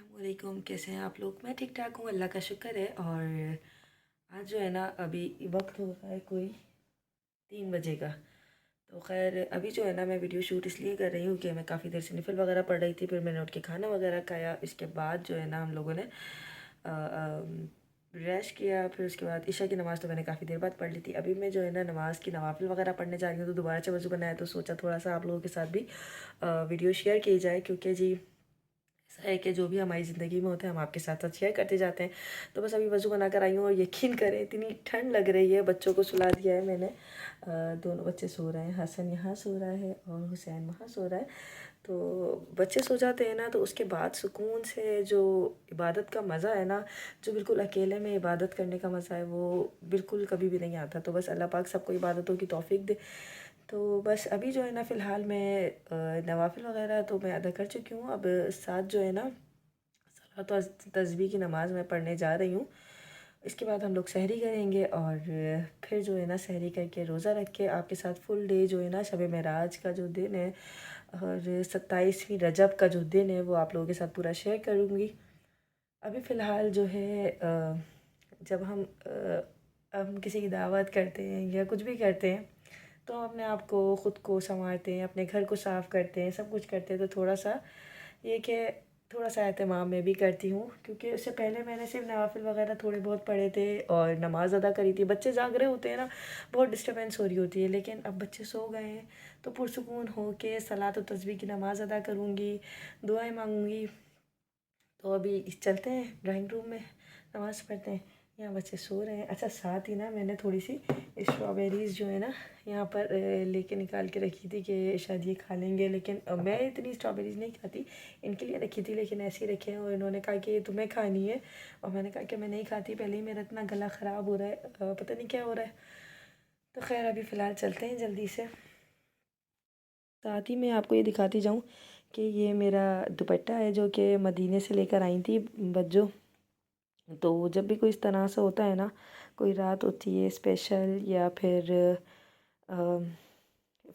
वालेकुम, कैसे हैं आप लोग। मैं ठीक ठाक हूँ, अल्लाह का शुक्र है। और आज जो है ना, अभी वक्त हो रहा है कोई 3 बजे का। तो खैर अभी जो है ना, मैं वीडियो शूट इसलिए कर रही हूँ कि मैं काफ़ी देर से निफल वगैरह पढ़ रही थी। फिर मैंने उठ के खाना वगैरह खाया। इसके बाद जो है ना, हम लोगों ने ब्रश किया। फिर उसके बाद ईशा की नमाज़ तो मैंने काफ़ी देर बाद पढ़ ली थी। अभी मैं जो है ना, नमाज़ की नवाफिल वगैरह पढ़ने जा रही हूँ। तो दोबारा से वज़ू बनाया, तो सोचा थोड़ा सा आप लोगों के साथ भी वीडियो शेयर की जाए, क्योंकि जी ऐसा है कि जो भी हमारी ज़िंदगी में होता है हम आपके साथ साथ शेयर करते जाते हैं। तो बस अभी वज़ू बना कर आई हूँ, और यकीन करें इतनी ठंड लग रही है। बच्चों को सुला दिया है मैंने। दोनों बच्चे सो रहे हैं। हसन यहाँ सो रहा है और हुसैन वहाँ सो रहा है। तो बच्चे सो जाते हैं ना, तो उसके बाद सुकून से जो इबादत का मज़ा है ना, जो बिल्कुल अकेले में इबादत करने का मज़ा है, वो बिल्कुल कभी भी नहीं आता। तो बस अल्लाह पाक सबको इबादतों की तौफीक दे। तो बस अभी जो है ना, फ़िलहाल मैं नवाफिल वगैरह तो मैं अदा कर चुकी हूँ। अब साथ जो है ना, सलात और तस्बीह की नमाज़ मैं पढ़ने जा रही हूँ। इसके बाद हम लोग सहरी करेंगे, और फिर जो है ना, सहरी करके रोज़ा रख के आपके साथ फुल डे जो है ना, शब मेराज का जो दिन है और 27वीं रजब का जो दिन है, वो आप लोगों के साथ पूरा शेयर करूँगी। अभी फ़िलहाल जो है जब हम किसी की दावत करते हैं या कुछ भी करते हैं, तो हम अपने आप को ख़ुद को संवारते हैं, अपने घर को साफ़ करते हैं, सब कुछ करते हैं। तो थोड़ा सा ये कि थोड़ा सा एहतमाम मैं भी करती हूँ, क्योंकि उससे पहले मैंने सिर्फ नवाफिल वगैरह थोड़े बहुत पढ़े थे और नमाज़ अदा करी थी। बच्चे जाग रहे होते हैं ना, बहुत डिस्टर्बेंस हो रही होती है। लेकिन अब बच्चे सो गए हैं, तो पुरसुकून हो के सलात और तस्बीह की नमाज़ अदा करूँगी, दुआएं मांगूँगी। तो अभी चलते हैं ड्राइंग रूम में, नमाज़ पढ़ते हैं। यहाँ बच्चे सो रहे हैं। अच्छा, साथ ही ना मैंने थोड़ी सी स्ट्रॉबेरीज़ जो है ना, यहाँ पर लेके निकाल के रखी थी कि शायद ये खा लेंगे। लेकिन मैं इतनी स्ट्रॉबेरीज़ नहीं खाती, इनके लिए रखी थी, लेकिन ऐसे ही रखे हैं। और इन्होंने कहा कि ये तुम्हें खानी है, और मैंने कहा कि मैं नहीं खाती। पहले ही मेरा इतना गला ख़राब हो रहा है, पता नहीं क्या हो रहा है। तो खैर अभी फ़िलहाल चलते हैं जल्दी से। साथ ही मैं आपको ये दिखाती जाऊँ कि ये मेरा दुपट्टा है, जो कि मदीने से लेकर आई थी बज्जो। तो जब भी कोई इस तरह से होता है ना, कोई रात होती है स्पेशल, या फिर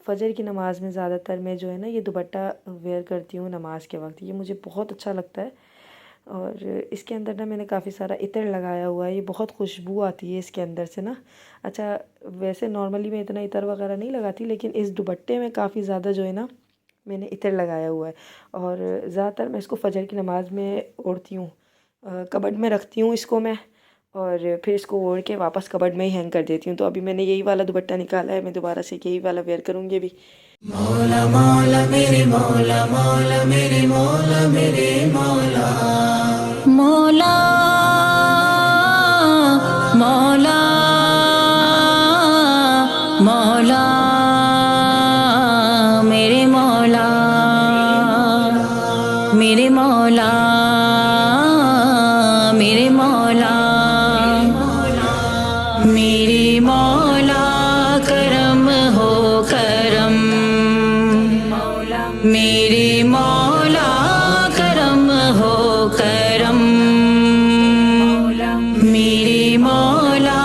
फ़जर की नमाज़ में ज़्यादातर मैं जो है ना, ये दुपट्टा वेयर करती हूँ नमाज के वक्त। ये मुझे बहुत अच्छा लगता है। और इसके अंदर ना मैंने काफ़ी सारा इत्र लगाया हुआ है। ये बहुत खुशबू आती है इसके अंदर से ना। अच्छा, वैसे नॉर्मली मैं इतना इत्र वगैरह नहीं लगाती, लेकिन इस दुपट्टे में काफ़ी ज़्यादा जो है ना, मैंने इत्र लगाया हुआ है। और ज़्यादातर मैं इसको फ़जर की नमाज़ में ओढ़ती हूँ, कबर्ड में रखती हूँ इसको मैं, और फिर इसको ओढ़ के वापस कबर्ड में ही हैंग कर देती हूँ। तो अभी मैंने यही वाला दुपट्टा निकाला है, मैं दोबारा से यही वाला वेयर करूँगी अभी। मौला मौला मेरे मौला मौला मेरे मौला मेरे मौला मौला मौला मौला मेरे मौला मेरे मौला मेरे मौला मेरे मौला करम हो करम मेरे मौला करम हो करम मेरे मौला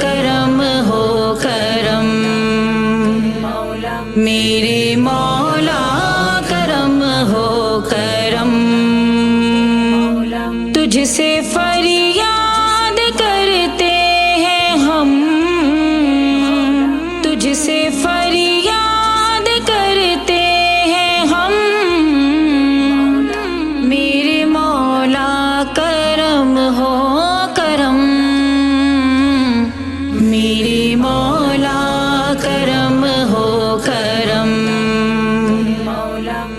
करम हो करम मेरे मौला करम हो करम तुझसे फरियाद करते हैं हम तुझसे फरियाद करते हैं हम मेरे मौला करम हो करम मेरे मौला करम हो करम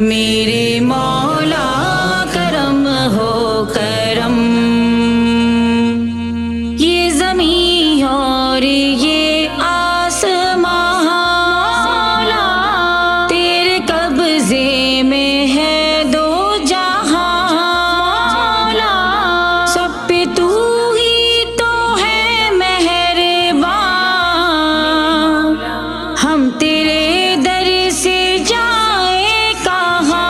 मेरे मौला करम हो करम ये ज़मीं और ये आसमां मौला तेरे कब्ज़े में है दो जहां मौला सब पे तू ही तो है मेहरबान हम तेरे दर से जाए कहाँ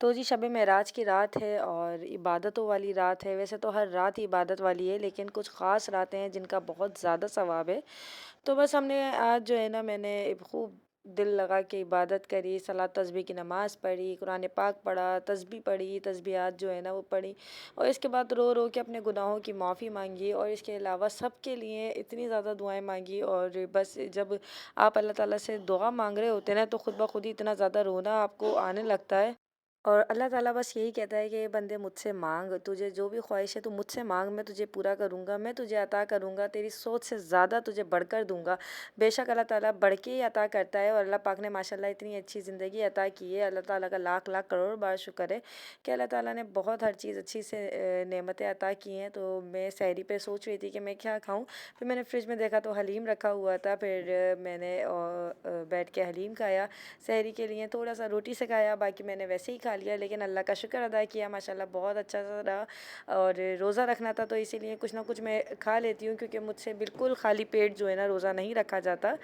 तो जी शब मेराज की रात है और इबादतों वाली रात है। वैसे तो हर रात ही इबादत वाली है, लेकिन कुछ ख़ास रातें हैं जिनका बहुत ज़्यादा सवाब है। तो बस हमने आज जो है ना, मैंने खूब दिल लगा के इबादत करी, सलात तस्बीह की नमाज़ पढ़ी, कुरान पाक पढ़ा, तस्बीह पढ़ी, तस्बीहात जो है ना वो पढ़ी, और इसके बाद रो रो के अपने गुनाहों की माफ़ी मांगी, और इसके अलावा सबके लिए इतनी ज़्यादा दुआएं मांगी। और बस जब आप अल्लाह ताला से दुआ मांग रहे होते हैं ना, तो खुद ब खुद ही इतना ज़्यादा रोना आपको आने लगता है। और अल्लाह ताला बस यही कहता है कि ये बंदे मुझसे मांग, तुझे जो भी ख्वाहिश है तू मुझसे मांग, मैं तुझे पूरा करूँगा, मैं तुझे अता करूँगा, तेरी सोच से ज़्यादा तुझे बढ़कर दूंगा। बेशक अल्लाह ताला बढ़ के ही अता करता है, और अल्लाह पाक ने माशाल्लाह इतनी अच्छी ज़िंदगी अता की है। अल्लाह ताला का लाख लाख करोड़ बार शुक्र है कि अल्लाह ताला ने बहुत हर चीज़ अच्छी से नेमतें अता की हैं। तो मैं सहरी पे सोच रही थी कि मैं क्या खाऊँ, फिर मैंने फ्रिज में देखा तो हलीम रखा हुआ था, फिर मैंने बैठ के हलीम खाया। सहरी के लिए थोड़ा सा रोटी से खाया, बाकी मैंने वैसे ही खा लिया, लेकिन अल्लाह का शुक्र अदा किया, माशाल्लाह बहुत अच्छा सा रहा। और रोज़ा रखना था तो इसीलिए कुछ ना कुछ मैं खा लेती हूँ, क्योंकि मुझसे बिल्कुल खाली पेट जो है ना रोज़ा नहीं रखा जाता।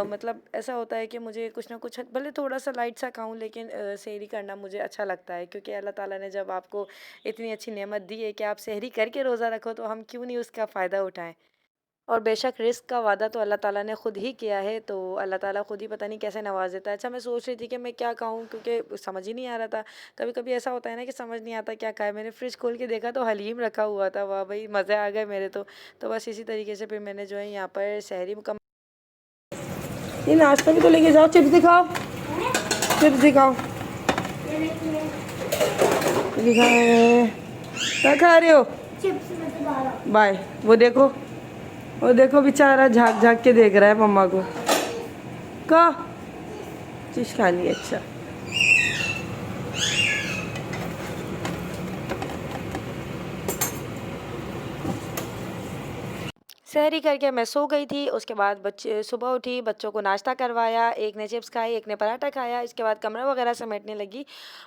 मतलब ऐसा होता है कि मुझे कुछ ना कुछ, भले थोड़ा सा लाइट सा खाऊं, लेकिन सहरी करना मुझे अच्छा लगता है, क्योंकि अल्लाह ताला ने जब आपको इतनी अच्छी नेमत दी है कि आप सहरी करके रोज़ा रखो, तो हम क्यों नहीं उसका फ़ायदा उठाएं। और बेशक रिस्क का वादा तो अल्लाह ताला ने ख़ुद ही किया है, तो अल्लाह ताला ख़ुद ही पता नहीं कैसे नवाज देता है। अच्छा, मैं सोच रही थी कि मैं क्या खाऊं, क्योंकि समझ ही नहीं आ रहा था। कभी कभी ऐसा होता है ना कि समझ नहीं आता क्या खाए। मैंने फ्रिज खोल के देखा तो हलीम रखा हुआ था, वाह भाई मज़े आ गए मेरे तो बस इसी तरीके से फिर मैंने जो है यहाँ पर सहरी मुकम्मल। ये नाश्ता भी तो लेके जाओ, चिप्स दिखाओ, चिप्स दिखाओ, दिखाओ क्या खा रहे हो। बाय। वो देखो बेचारा झाँक झाँक के देख रहा है मम्मा को। का चीज खानी है, अच्छा। सहरी करके मैं सो गई थी। उसके बाद बच्चे सुबह उठी, बच्चों को नाश्ता करवाया, एक ने चिप्स खाई, एक ने पराठा खाया। इसके बाद कमरा वगैरह समेटने लगी।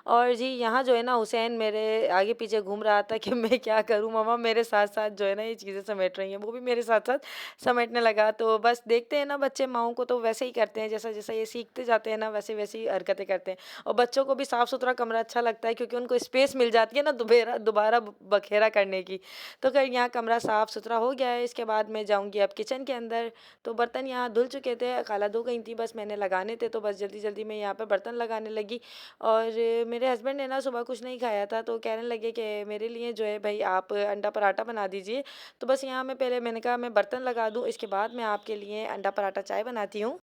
और जी यहाँ जो है ना, हुसैन मेरे आगे पीछे घूम रहा था कि मैं क्या करूँ, मम्मा मेरे साथ साथ जो है ना ये चीज़ें समेट रही हैं। वो भी मेरे साथ साथ समेटने लगा। तो बस देखते हैं ना, बच्चे माओं को तो वैसे ही करते हैं, जैसा जैसा ये सीखते जाते हैं ना, वैसे वैसे ही हरकतें करते हैं। और बच्चों को भी साफ़ सुथरा कमरा अच्छा लगता है, क्योंकि उनको स्पेस मिल जाती है ना दोबारा दोबारा बखेरा करने की। तो खैर यहाँ कमरा साफ़ सुथरा हो गया है। इसके बाद मैं जाऊँगी अब किचन के अंदर। तो बर्तन यहाँ धुल चुके थे, खाला धो गई थी, बस मैंने लगाने थे, तो बस जल्दी जल्दी मैं यहाँ पर बर्तन लगाने लगी। और मेरे हस्बैंड ने ना सुबह कुछ नहीं खाया था, तो कहने लगे कि मेरे लिए जो है भाई आप अंडा पराठा बना दीजिए। तो बस यहाँ मैं पहले मैंने कहा मैं बर्तन लगा दूँ, इसके बाद मैं आपके लिए अंडा पराठा चाय बनाती हूँ।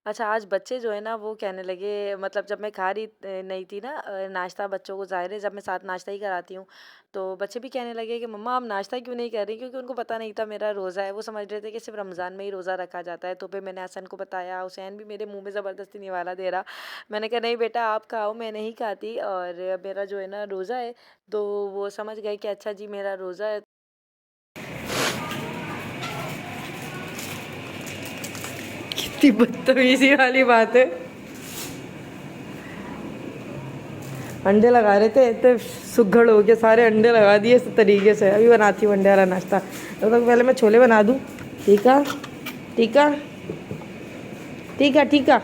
अच्छा, आज बच्चे जो है ना वो कहने लगे, मतलब जब मैं खा रही नहीं थी ना नाश्ता बच्चों को, ज़ाहिर है जब मैं साथ नाश्ता ही कराती हूँ, तो बच्चे भी कहने लगे कि मम्मा आप नाश्ता क्यों नहीं कर रही, क्योंकि उनको पता नहीं था मेरा रोज़ा है। वो समझ रहे थे कि सिर्फ रमज़ान में ही रोज़ा रखा जाता है। तो फिर मैंने हसन को बताया, हुसैन भी मेरे मुंह में ज़बरदस्ती निवाला दे रहा। मैंने कहा नहीं बेटा आप खाओ, मैं नहीं खाती, और मेरा जो है ना रोज़ा है। तो वो समझ गए कि अच्छा जी मेरा रोज़ा है। कितनी बदतमीजी वाली बात है। अंडे लगा रहे थे, इतने सुघड़ हो गए, सारे अंडे लगा दिए इस तरीके से। अभी बनाती हूँ अंडे वाला नाश्ता, तब तक पहले मैं छोले बना दूँ। ठीक है ठीक है ठीक है ठीक है।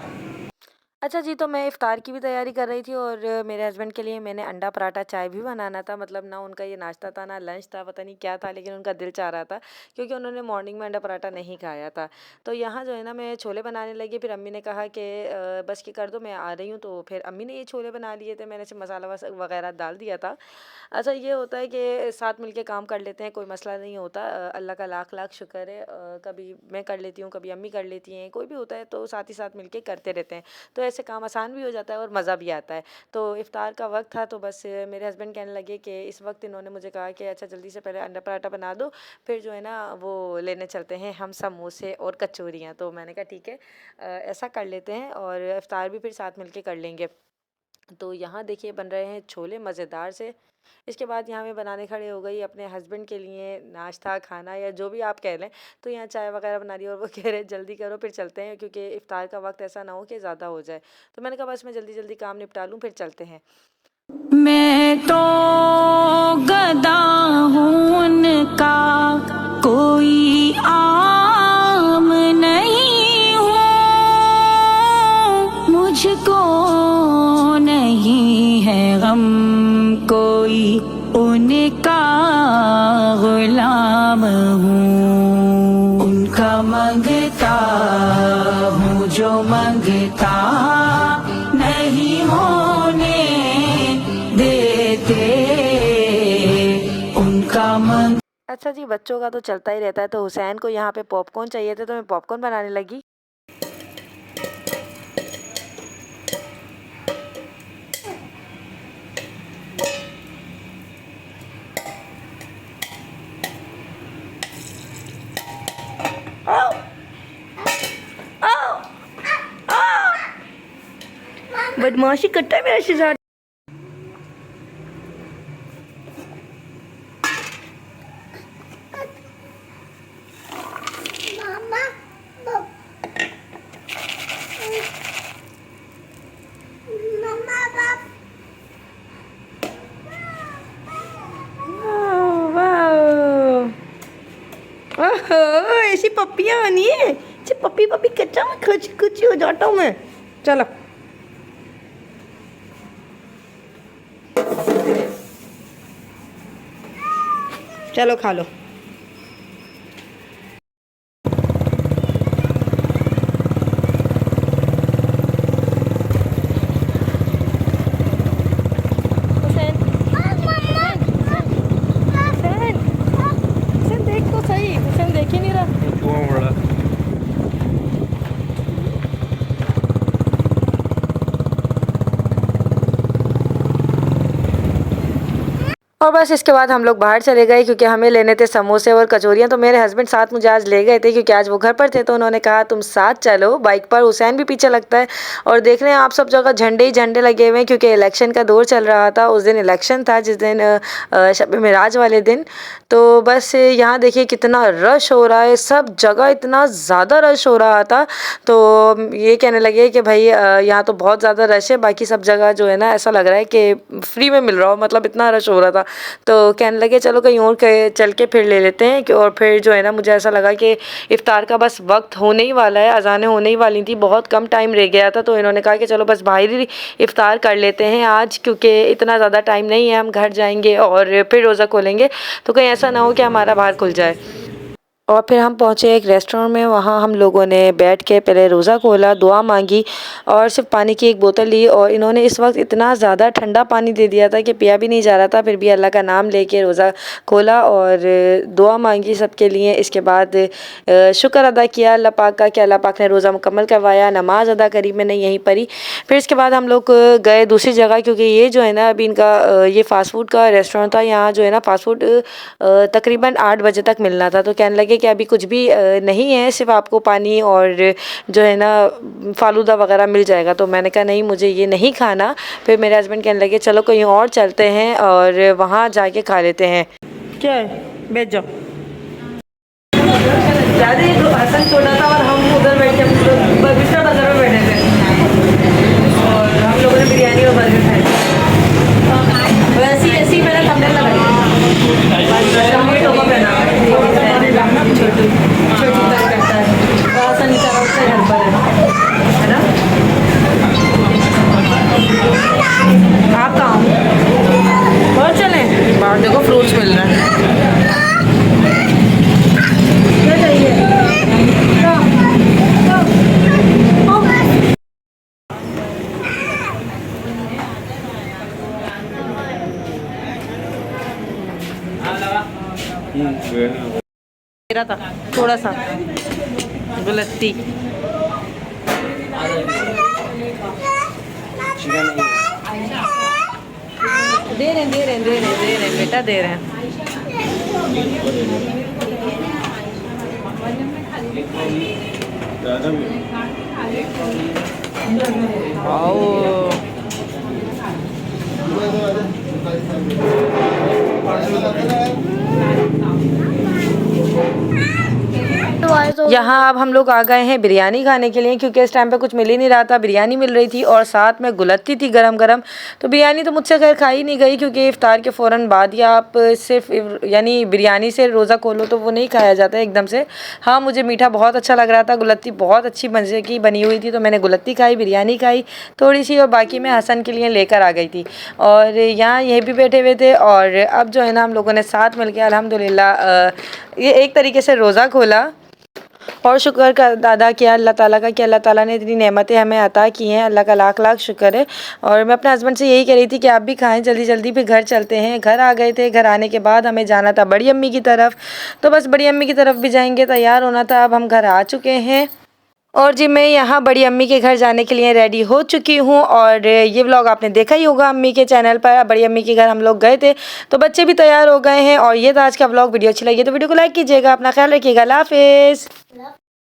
अच्छा जी, तो मैं इफ़्तार की भी तैयारी कर रही थी, और मेरे हस्बैंड के लिए मैंने अंडा पराठा चाय भी बनाना था। मतलब ना उनका ये नाश्ता था ना लंच था, पता नहीं क्या था, लेकिन उनका दिल चाह रहा था क्योंकि उन्होंने मॉर्निंग में अंडा पराठा नहीं खाया था। तो यहाँ जो है ना मैं छोले बनाने लगी, फिर अम्मी ने कहा कि बस की कर दो मैं आ रही हूँ। तो फिर अम्मी ने ये छोले बना लिए थे, मैंने सिर्फ मसाला वगैरह डाल दिया था। अच्छा, ये होता है कि साथ मिलके काम कर लेते हैं, कोई मसला नहीं होता। अल्लाह का लाख लाख शुक्र है। कभी मैं कर लेती हूँ, कभी अम्मी कर लेती हैं, कोई भी होता है तो साथ ही साथ मिलके करते रहते हैं। तो ऐसे काम आसान भी हो जाता है और मज़ा भी आता है। तो इफ़्तार का वक्त था, तो बस मेरे हस्बैंड कहने लगे कि इस वक्त इन्होंने मुझे कहा कि अच्छा जल्दी से पहले अंडा पराठा बना दो, फिर जो है ना वो लेने चलते हैं हम समोसे और कचौरियाँ। तो मैंने कहा ठीक है, ऐसा कर लेते हैं, और इफ़्तार भी फिर साथ मिलके कर लेंगे। तो यहाँ देखिए बन रहे हैं छोले मज़ेदार से। इसके बाद यहाँ मैं बनाने खड़े हो गई अपने हस्बैंड के लिए नाश्ता खाना, या जो भी आप कह लें। तो यहाँ चाय वगैरह बना रही है, और वो कह रहे जल्दी करो फिर चलते हैं, क्योंकि इफ़्तार का वक्त ऐसा ना हो कि ज़्यादा हो जाए। तो मैंने कहा बस मैं जल्दी जल्दी काम निपटा लूँ, फिर चलते हैं। मैं तो गदा हूँ उनका, कोई आम नहीं हूँ, मुझको नहीं है गम कोई, उनका गुलाम हूँ। उनका मंगता हूँ जो मंगता नहीं होने देते, उनका मंग। अच्छा जी, बच्चों का तो चलता ही रहता है। तो हुसैन को यहाँ पे पॉपकॉर्न चाहिए थे, तो मैं पॉपकॉर्न बनाने लगी। बदमाशी करता है मेरा शहजादा। ऐसी पप्पियाँ बनी है, पप्पी पप्पी कच्चा में खुची खुची हो जाता हूँ मैं। चलो चलो खा लो। देख तो सही, हुसैन देख ही नहीं रहा। और बस इसके बाद हम लोग बाहर चले गए, क्योंकि हमें लेने थे समोसे और कचौरियाँ। तो मेरे हस्बैंड साथ मुझे आज ले गए थे, क्योंकि आज वो घर पर थे। तो उन्होंने कहा तुम साथ चलो बाइक पर, हुसैन भी पीछे लगता है। और देख रहे हैं आप सब जगह झंडे ही झंडे लगे हुए हैं, क्योंकि इलेक्शन का दौर चल रहा था। उस दिन इलेक्शन था, जिस दिन शब मेराज वाले दिन। तो बस यहाँ देखिए कितना रश हो रहा है, सब जगह इतना ज़्यादा रश हो रहा था। तो ये कहने लगे कि भाई यहाँ तो बहुत ज़्यादा रश है, बाकी सब जगह जो है ना ऐसा लग रहा है कि फ्री में मिल रहा हो, मतलब इतना रश हो रहा था। तो कहने लगे चलो कहीं और चल के फिर ले लेते हैं। और फिर जो है ना मुझे ऐसा लगा कि इफ़्तार का बस वक्त होने ही वाला है, अज़ानें होने ही वाली थी, बहुत कम टाइम रह गया था। तो इन्होंने कहा कि चलो बस बाहर ही इफ़्तार कर लेते हैं आज, क्योंकि इतना ज़्यादा टाइम नहीं है, हम घर जाएंगे और फिर रोज़ा खोलेंगे, तो कहीं ऐसा ना हो कि हमारा बाहर खुल जाए। और फिर हम पहुँचे एक रेस्टोरेंट में। वहाँ हम लोगों ने बैठ के पहले रोज़ा खोला, दुआ मांगी और सिर्फ पानी की एक बोतल ली। और इन्होंने इस वक्त इतना ज़्यादा ठंडा पानी दे दिया था कि पिया भी नहीं जा रहा था। फिर भी अल्लाह का नाम लेके रोज़ा खोला और दुआ मांगी सबके लिए। इसके बाद शुक्र अदा किया अल्लाह पाक का कि अल्लाह पाक ने रोज़ा मुकम्मल करवाया। नमाज़ अदा करी मैंने यहीं पर ही। फिर इसके बाद हम लोग गए दूसरी जगह, क्योंकि ये जो है ना अभी इनका ये फ़ास्ट फूड का रेस्टोरेंट था। यहाँ जो है ना फ़ास्ट फूड तकरीबन 8 बजे तक मिलना था। तो कहने लगे कि अभी कुछ भी नहीं है, सिर्फ आपको पानी और जो है ना फालूदा वगैरह मिल जाएगा। तो मैंने कहा नहीं, मुझे ये नहीं खाना। फिर मेरे हस्बैंड कहने लगे चलो कहीं और चलते हैं और वहाँ जाके खा लेते हैं। क्या है, बैठ जाओ। ज़्यादा हसन छोटा था और हम उधर बैठ के बिस्तर बाजार में बैठे थे और हम लोगों ने बिरयानी और बर्गर खाए। वैसी ऐसी मैंने थंबनेल लगाई। छोटू करता है तो हसन बेचारा उससे घर पर है ना। आप कहाँ हो? और चलें बाहर, देखो फ्रूट्स मिल रहे हैं। क्या चाहिए? मेरा था थोड़ा सा गुलत्ती। दे रहे बेटा, दे रहे हैं। यहाँ अब हम लोग आ गए हैं बिरयानी खाने के लिए, क्योंकि इस टाइम पे कुछ मिल ही नहीं रहा था। बिरयानी मिल रही थी और साथ में गुलत्ती थी गरम गरम। तो बिरयानी तो मुझसे खैर खाई नहीं गई, क्योंकि इफ्तार के फ़ौरन बाद या आप सिर्फ यानी बिरयानी से रोज़ा खोलो तो वो नहीं खाया जाता है एकदम से। हाँ, मुझे मीठा बहुत अच्छा लग रहा था, गुलत्ती बहुत अच्छी मज़े की बनी हुई थी। तो मैंने गुलत्ती खाई, बिरयानी खाई थोड़ी सी, और बाकी मैं हसन के लिए लेकर आ गई थी। और यहाँ ये भी बैठे हुए थे। और अब जो है ना हम लोगों ने साथ मिल के अल्हम्दुलिल्लाह ये एक तरीके से रोज़ा खोला और शुक्र का अदा किया अल्लाह ताला का कि अल्लाह ताला ने इतनी नेमतें हमें अता की हैं। अल्लाह का लाख लाख शुक्र है। और मैं अपने हस्बैंड से यही कह रही थी कि आप भी खाएं जल्दी जल्दी, फिर घर चलते हैं। घर आ गए थे। घर आने के बाद हमें जाना था बड़ी अम्मी की तरफ, तो बस बड़ी अम्मी की तरफ भी जाएंगे, तैयार होना था। अब हम घर आ चुके हैं और जी मैं यहाँ बड़ी अम्मी के घर जाने के लिए रेडी हो चुकी हूँ। और ये व्लॉग आपने देखा ही होगा अम्मी के चैनल पर। बड़ी अम्मी के घर हम लोग गए थे, तो बच्चे भी तैयार हो गए हैं। और ये था आज का व्लॉग। वीडियो अच्छी लगी तो वीडियो को लाइक कीजिएगा, अपना ख्याल रखिएगा। अल्लाह हाफिज़।